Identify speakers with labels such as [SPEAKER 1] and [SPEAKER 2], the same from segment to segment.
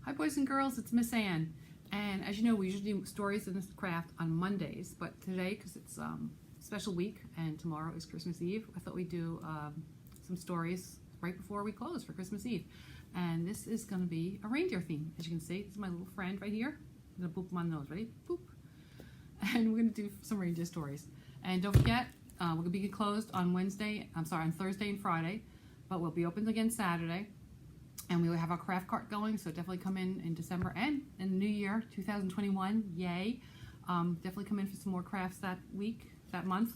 [SPEAKER 1] Hi boys and girls, it's Miss Ann. And as you know, we usually do stories in this craft on Mondays, but today, because it's a special week and tomorrow is Christmas Eve, I thought we'd do some stories right before we close for Christmas Eve. And this is going to be a reindeer theme. As you can see, this is my little friend right here. I'm going to boop him on the nose. Ready? Boop. And we're going to do some reindeer stories. And don't forget, we're going to be closed on on Thursday and Friday, but we'll be open again Saturday. And we will have our craft cart going, so definitely come in December and in the new year, 2021, yay. Definitely come in for some more crafts that week, that month,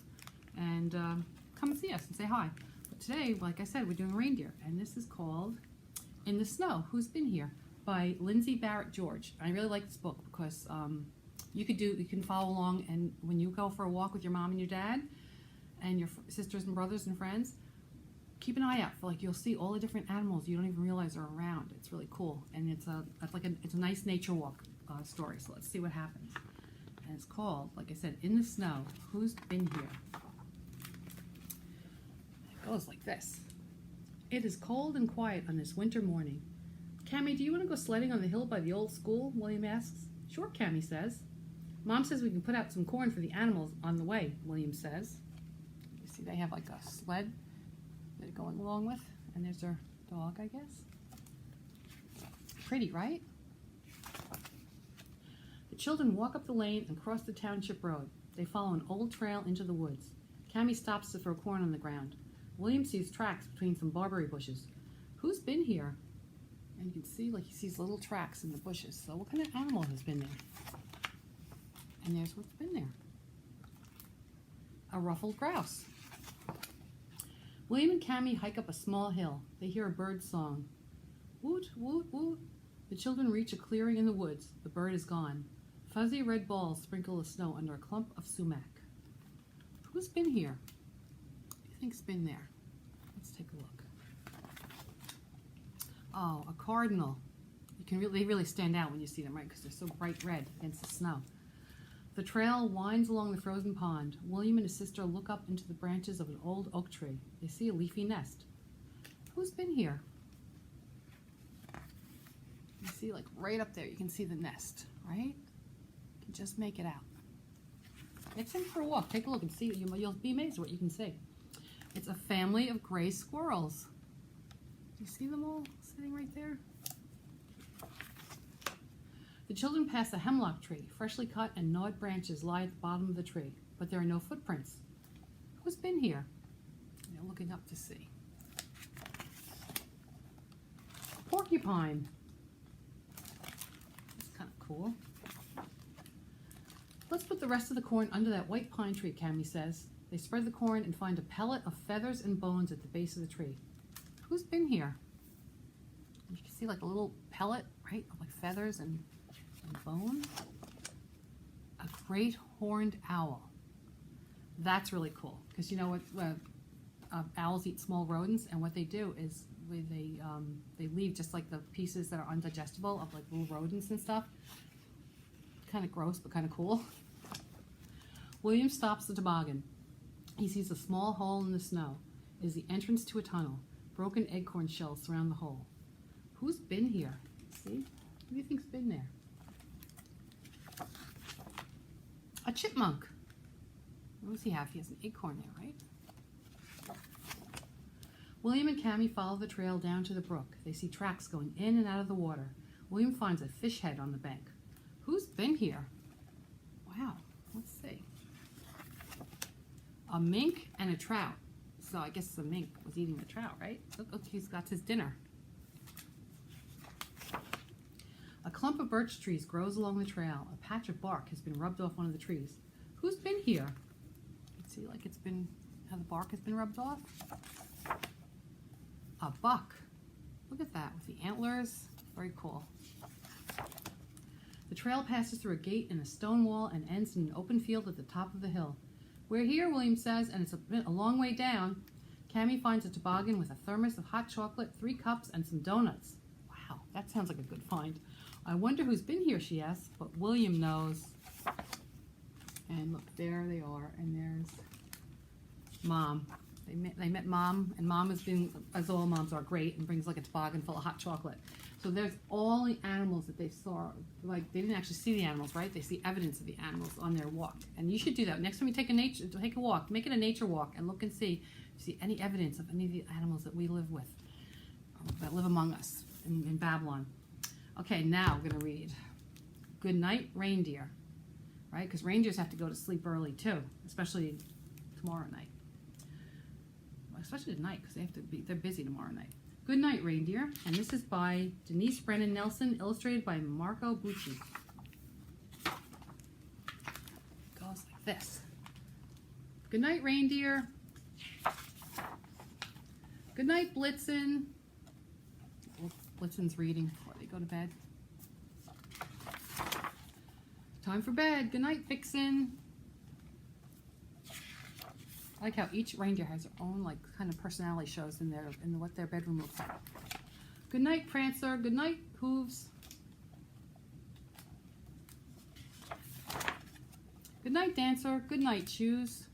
[SPEAKER 1] and come and see us and say hi. But today, like I said, we're doing reindeer, and this is called In the Snow, Who's Been Here? By Lindsay Barrett George. I really like this book because you can follow along, and when you go for a walk with your mom and your dad, and your sisters and brothers and friends, keep an eye out for, you'll see all the different animals you don't even realize are around. It's really cool, and it's a nice nature walk story. So let's see what happens. And it's called, like I said, In the Snow, Who's Been Here? It goes like this. It is cold and quiet on this winter morning. Cammy, do you want to go sledding on the hill by the old school? William asks. Sure, Cammy says. Mom says we can put out some corn for the animals on the way, William says. You see they have like a sled they're going along with, and there's their dog, I guess. Pretty, right? The children walk up the lane and cross the township road. They follow an old trail into the woods. Cammy stops to throw corn on the ground. William sees tracks between some barberry bushes. Who's been here? And you can see, he sees little tracks in the bushes. So what kind of animal has been there? And there's what's been there. A ruffled grouse. William and Cammy hike up a small hill. They hear a bird song. Woot, woot, woot. The children reach a clearing in the woods. The bird is gone. Fuzzy red balls sprinkle the snow under a clump of sumac. Who's been here? Who do you think's been there? Let's take a look. Oh, a cardinal. They really stand out when you see them, right? Because they're so bright red against the snow. The trail winds along the frozen pond. William and his sister look up into the branches of an old oak tree. They see a leafy nest. Who's been here? You see, right up there, you can see the nest, right? You can just make it out. It's in for a walk. Take a look and see. You'll be amazed at what you can see. It's a family of gray squirrels. Do you see them all sitting right there? The children pass a hemlock tree. Freshly cut and gnawed branches lie at the bottom of the tree, but there are no footprints. Who's been here? They're looking up to see. A porcupine. That's kind of cool. Let's put the rest of the corn under that white pine tree, Cammy says. They spread the corn and find a pellet of feathers and bones at the base of the tree. Who's been here? You can see a little pellet, right, of feathers and bone. A great horned owl. That's really cool because you know what? Owls eat small rodents, and what they do is they leave just the pieces that are undigestible of little rodents and stuff. Kind of gross, but kind of cool. William stops the toboggan. He sees a small hole in the snow. It is the entrance to a tunnel. Broken acorn shells surround the hole. Who's been here? See? Who do you think's been there? A chipmunk. What does he have? He has an acorn there, right? William and Cammy follow the trail down to the brook. They see tracks going in and out of the water. William finds a fish head on the bank. Who's been here? Wow, let's see. A mink and a trout. So I guess the mink was eating the trout, right? Look, he's got his dinner. A clump of birch trees grows along the trail. A patch of bark has been rubbed off one of the trees. Who's been here? You can see it's been, how the bark has been rubbed off. A buck. Look at that with the antlers. Very cool. The trail passes through a gate in a stone wall and ends in an open field at the top of the hill. We're here, William says, and it's a long way down. Cammy finds a toboggan with a thermos of hot chocolate, 3 cups, and some donuts. Wow, that sounds like a good find. I wonder who's been here, she asks, but William knows. And look, there they are, and there's Mom. They met Mom, and Mom has been, as all moms are, great, and brings a toboggan full of hot chocolate. So there's all the animals that they saw. Like, they didn't actually see the animals, right? They see evidence of the animals on their walk. And you should do that. Next time you take a walk, make it a nature walk and look and see any evidence of any of the animals that we live with, that live among us in Babylon. Okay, now we're going to read Good Night, Reindeer, right? Because reindeers have to go to sleep early too, especially tomorrow night. Especially tonight, because they're busy tomorrow night. Good Night, Reindeer, and this is by Denise Brennan Nelson, illustrated by Marco Bucci. It goes like this. Good night, Reindeer. Good night, Blitzen. Blitzen's reading before they go to bed. Time for bed. Good night, Vixen. I like how each reindeer has their own like kind of personality shows in what their bedroom looks like. Good night, Prancer. Good night, Hooves. Good night, Dancer. Good night, Shoes.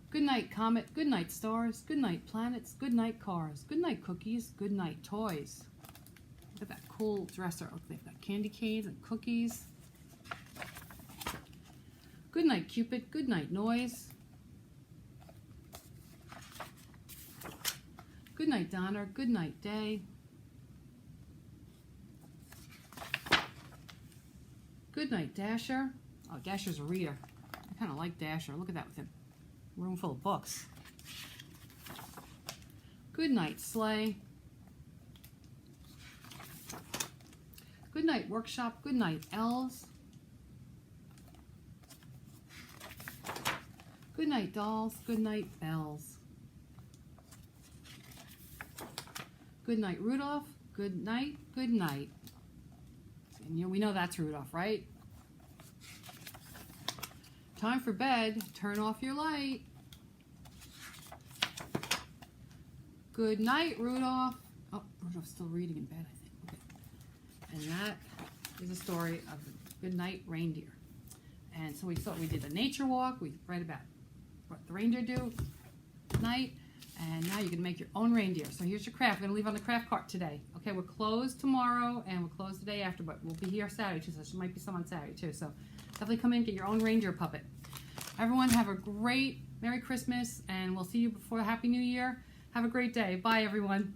[SPEAKER 1] Good night, Comet. Good night, Stars. Good night, Planets. Good night, Cars. Good night, Cookies. Good night, Toys. Look at that cool dresser. Look, they've got candy canes and cookies. Good night, Cupid. Good night, Noise. Good night, Donner. Good night, Day. Good night, Dasher. Oh, Dasher's a reader. I kind of like Dasher. Look at that with him. Room full of books. Good night, Sleigh. Good night, Workshop. Good night, Elves. Good night, Dolls. Good night, Bells. Good night, Rudolph. Good night, good night. And we know that's Rudolph, right? Time for bed. Turn off your light. Good night, Rudolph. Oh, Rudolph's still reading in bed, I think. Okay. And that is a story of Good Night, Reindeer. And so we did a nature walk. We read about what the reindeer do at night. And now you can make your own reindeer. So here's your craft. We're going to leave on the craft cart today. Okay, we're closed tomorrow and we're closed the day after, but we'll be here Saturday too. So there might be some on Saturday too. So definitely come in and get your own reindeer puppet. Everyone have a great Merry Christmas and we'll see you before Happy New Year. Have a great day. Bye, everyone.